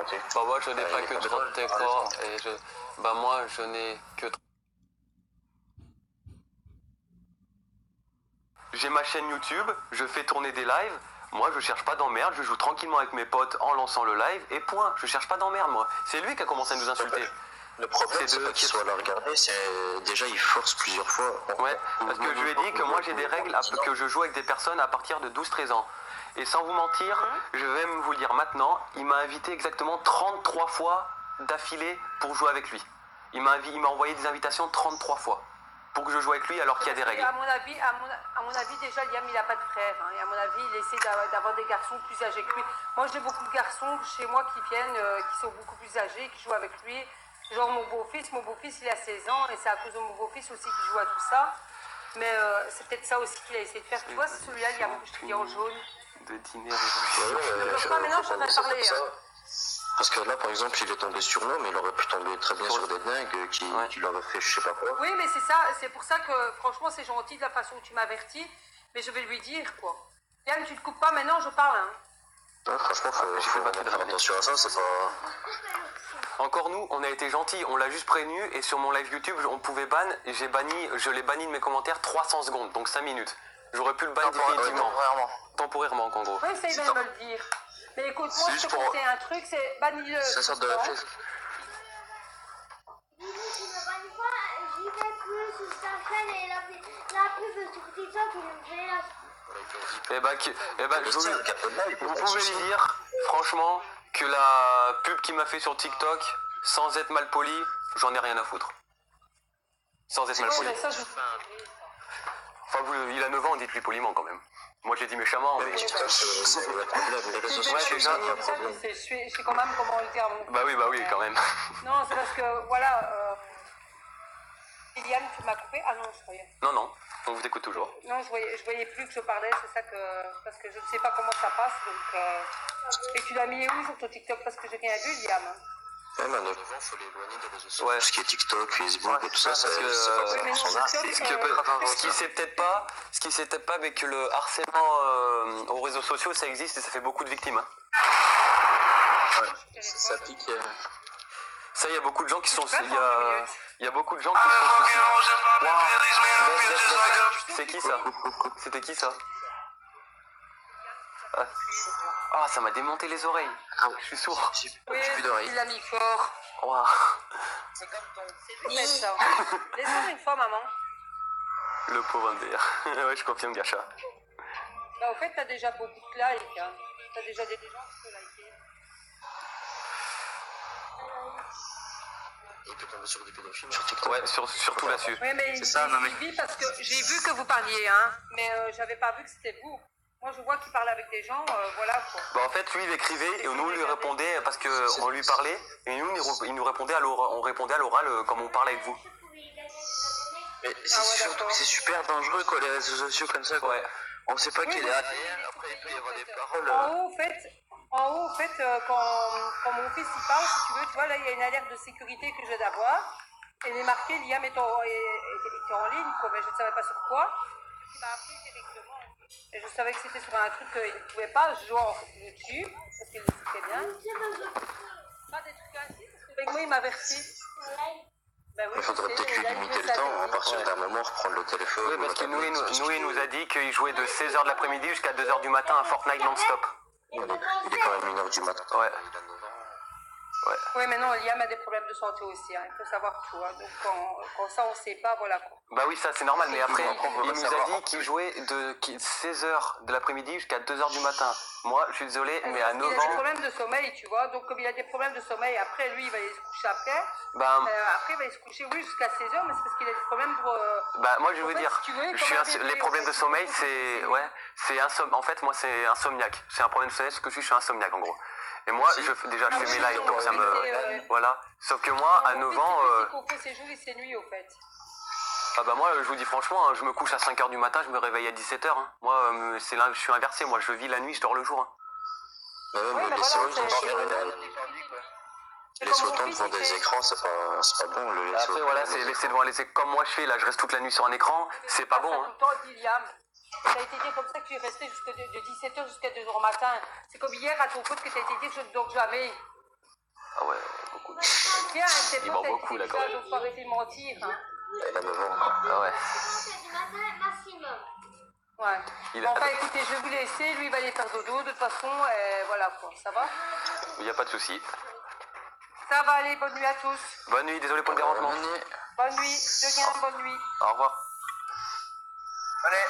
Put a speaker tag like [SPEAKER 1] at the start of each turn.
[SPEAKER 1] tu?
[SPEAKER 2] Bah moi je n'ai pas que 30 écrans et bah moi je n'ai que... J'ai ma chaîne YouTube, je fais tourner des lives, moi je cherche pas d'emmerde, je joue tranquillement avec mes potes en lançant le live et point, je cherche pas d'emmerde moi. C'est lui qui a commencé à nous insulter.
[SPEAKER 1] Le problème, c'est pas qu'il soit là à regarder, c'est déjà il force plusieurs fois.
[SPEAKER 2] Ouais, parce que je lui ai dit que moi j'ai des règles, que je joue avec des personnes à partir de 12-13 ans. Et sans vous mentir, je vais même vous le dire maintenant, il m'a invité exactement 33 fois d'affilée pour jouer avec lui. Il m'a envoyé des invitations 33 fois pour que je joue avec lui alors qu'il y a des règles.
[SPEAKER 3] À mon avis, déjà, Liam, il n'a pas de frère. Hein, et à mon avis, il essaie d'avoir des garçons plus âgés que lui. Moi, j'ai beaucoup de garçons chez moi qui viennent, qui sont beaucoup plus âgés, qui jouent avec lui. Genre mon beau-fils, il a 16 ans et c'est à cause de mon beau-fils aussi qu'il joue à tout ça. Mais c'est peut-être ça aussi qu'il a essayé de faire. Tu vois, c'est celui-là, Liam, que je te dis en jaune.
[SPEAKER 2] De dîner.
[SPEAKER 3] Maintenant, je suis en train de parler.
[SPEAKER 1] Parce que là, par exemple, il est tombé sur nous, mais il aurait pu tomber très bien sur des dingues qui l'auraient fait je sais pas quoi.
[SPEAKER 3] Oui, mais c'est ça, c'est pour ça que franchement, c'est gentil de la façon où tu m'avertis, mais je vais lui dire quoi. Yann, tu te coupes pas maintenant, je parle. Hein.
[SPEAKER 1] Non, franchement, faut faire attention à ça, c'est pas.
[SPEAKER 2] Encore nous, on a été gentils, on l'a juste prévenu et sur mon live YouTube, on pouvait ban, et je l'ai banni de mes commentaires 300 secondes, donc 5 minutes. J'aurais pu le ban définitivement. Temporairement, en gros.
[SPEAKER 3] Oui, ça, il va me le dire. Mais écoute, moi, je te conseille un truc, c'est bannis-le.
[SPEAKER 1] Ça sort de la pièce.
[SPEAKER 4] J'y vais plus sur sa chaîne et la pub sur TikTok, il me fait là.
[SPEAKER 2] Vous pouvez lui dire, franchement, que la pub qu'il m'a fait sur TikTok, sans être mal poli, j'en ai rien à foutre. Sans être mal poli. Enfin, il a 9 ans, dites-lui poliment quand même. Moi j'ai dit méchamment, mais...
[SPEAKER 1] C'est le problème, les réseaux sociaux,
[SPEAKER 3] Je sais quand même comment le dire.
[SPEAKER 2] Bah oui, quand même.
[SPEAKER 3] Non, c'est parce que, voilà... Liliane, tu m'as coupé? Ah non, je croyais.
[SPEAKER 2] Non, on vous écoute toujours.
[SPEAKER 3] Non, je voyais plus que je parlais, c'est ça que... Parce que je ne sais pas comment ça passe, donc... Et tu l'as mis où sur ton TikTok? Parce que j'ai rien vu, Liam.
[SPEAKER 1] Même à 9 ans, il faut l'éloigner des réseaux sociaux. Ce qui est TikTok, Facebook et tout ça, c'est pas pour son âge.
[SPEAKER 2] Ce qui sait peut-être pas, mais que le harcèlement aux réseaux sociaux, ça existe et ça fait beaucoup de victimes. Hein.
[SPEAKER 1] Ouais, ça pique.
[SPEAKER 2] Ça, il y a beaucoup de gens qui sont... Il y a beaucoup de gens qui sont... Wow. C'est qui ça? C'était qui ça? Ah, ça m'a démonté les oreilles. Je suis sourd.
[SPEAKER 3] Oui, il l'a mis fort.
[SPEAKER 2] Wow.
[SPEAKER 4] C'est comme ton...
[SPEAKER 3] C'est ça. Laisse-moi une fois, maman.
[SPEAKER 2] Le pauvre MDR. Ouais, je confirme, Gacha.
[SPEAKER 3] Bah, au fait, t'as déjà beaucoup de likes. Hein. T'as déjà des gens qui te liker.
[SPEAKER 1] Il peut tomber sur des pédophiles sur TikTok.
[SPEAKER 2] Ouais, surtout là-dessus.
[SPEAKER 3] Oui, mais
[SPEAKER 1] c'est ça, non mais...
[SPEAKER 3] il vit parce que j'ai vu que vous parliez, hein. Mais j'avais pas vu que c'était vous. Moi, je vois qu'il parle avec des gens, voilà quoi.
[SPEAKER 2] Bah, en fait, lui, il écrivait et nous, lui répondait parce qu'on lui parlait. Et nous, il nous répondait à l'oral, on répondait à l'oral comme on parle avec vous.
[SPEAKER 1] Mais surtout que c'est super dangereux, quoi, les réseaux sociaux comme ça, quoi. Ouais. On sait pas qui est derrière, après il peut y avoir des paroles...
[SPEAKER 3] En haut, en fait, quand mon fils il parle, si tu veux, tu vois, là, il y a une alerte de sécurité que je viens d'avoir. Elle est marquée, Liam était en ligne, quoi, mais je ne savais pas sur quoi. Il m'a appelé directement. Et je savais que c'était sur un truc qu'il ne pouvait pas, genre YouTube, parce qu'il le sait très bien. Pas des trucs ainsi, parce qu'avec moi, il m'a averti. Ben oui,
[SPEAKER 1] il faudrait peut-être lui limiter le temps, à partir d'un moment, reprendre le téléphone.
[SPEAKER 2] Oui, parce que nous, il nous a dit qu'il jouait de 16h de l'après-midi jusqu'à 2h du matin à Fortnite non-stop.
[SPEAKER 1] Il est quand même 1h du matin.
[SPEAKER 2] Ouais.
[SPEAKER 3] Ouais. Oui, mais non, Liam a des problèmes de santé aussi, hein. Il faut savoir tout. Hein. Donc quand ça, on ne sait pas, voilà quoi.
[SPEAKER 2] Bah oui, ça c'est normal, mais après, il nous a dit qu'il jouait de 16h de l'après-midi jusqu'à 2h du matin. Moi, je suis désolé, mais à 9 ans...
[SPEAKER 3] Il a des problèmes de sommeil, tu vois. Donc comme il a des problèmes de sommeil, après, lui, il va aller se coucher après. Après, il va aller se coucher, oui, jusqu'à 16h, mais c'est parce qu'il a des problèmes pour...
[SPEAKER 2] Bah moi, je veux dire, les problèmes de sommeil, c'est... Ouais, en fait, moi, c'est insomniaque. C'est un problème de sommeil, parce que je suis insomniaque, en gros. Et moi, je fais mes lives, donc ça me... Voilà. Sauf que moi, à 9 ans...
[SPEAKER 3] C'est ses jours et ses nuits, au fait.
[SPEAKER 2] Ah bah moi, je vous dis franchement, je me couche à 5h du matin, je me réveille à 17h. Hein. Moi, c'est là, je suis inversé. Moi, je vis la nuit, je dors le jour. Hein.
[SPEAKER 1] Bah ouais, mais laisser autant devant des écrans, c'est pas bon.
[SPEAKER 2] Après, voilà, c'est laisser devant les écrans. Comme moi, je fais, là, je reste toute la nuit sur un écran. C'est pas bon. Hein.
[SPEAKER 3] Ça a été dit comme ça que tu es resté de 17h jusqu'à 2h matin. C'est comme hier à ton pote que tu as été dit que je ne dors jamais. Tiens, c'est
[SPEAKER 2] Il ment beaucoup, là, quand même.
[SPEAKER 3] donc faut arrêter de mentir. Hein.
[SPEAKER 1] Elle a 9 ans.
[SPEAKER 2] Ah ouais.
[SPEAKER 4] 7h du matin maximum.
[SPEAKER 3] Ouais.
[SPEAKER 2] Il
[SPEAKER 3] Bon,
[SPEAKER 2] a-
[SPEAKER 3] enfin, écoutez, je vais vous laisser. Lui, il va aller faire dodo. De toute façon, voilà quoi. Ça va?
[SPEAKER 2] Il n'y a pas de souci.
[SPEAKER 3] Ça va aller. Bonne nuit à tous.
[SPEAKER 2] Bonne nuit, désolé pour le dérangement.
[SPEAKER 3] Bonne nuit. De rien, bonne nuit.
[SPEAKER 2] Au revoir.
[SPEAKER 1] Allez.